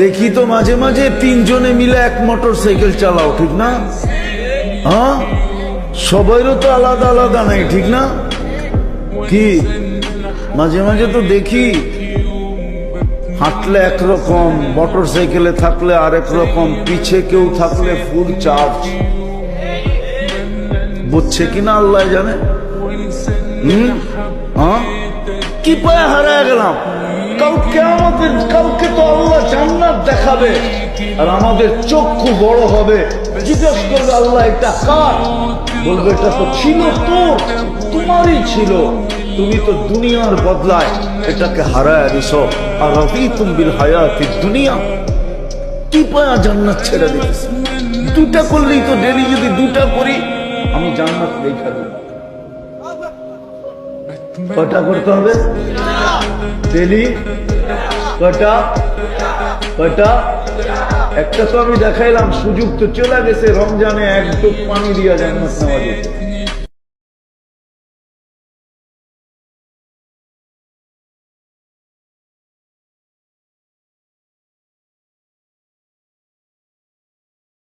দেখি তো মাঝে মাঝে তিনজনে মিলে এক মোটর সাইকেল চালাও, ঠিক না? হ্যাঁ, সবাইরও তো আলাদা আলাদা নাই, ঠিক না? কি মাঝে মাঝে তো দেখি হাঁটলে একরকম, মোটর সাইকেলে থাকলে আরেক রকম, পিছে কেউ থাকলে ফুল চার্জ। বুঝছে কিনা আল্লাহ জানে। হ্যাঁ, কি পায়ে হারায় গেলাম। কালকে তো আল্লাহ জান্নাত দেখাবে আর আমাদের চক্ষু বড় হবে। জিজ্ঞেস করবে আল্লাহ এটা কার? বলবে এটা তো ছিল তোর, তোমারই ছিল, তুমি তো দুনিয়ার বদলায় এটাকে হারায় দিছো। আর রাদিতুম বিল হায়াতিদ দুনিয়া, কি পায়া জান্নাত ছেড়ে দিতেছে। দুটা করলেই তো, ডেলি যদি দুটা করি আমি জান্নাত দেখা দেব। কয়টা করতে হবে ডেলি? কয়টা? একটা তো আমি দেখাইলাম, সুযোগ তো চলে গেছে। রমজানে এক টোপ পানি দিয়া জান্নাত নেওয়া যেত।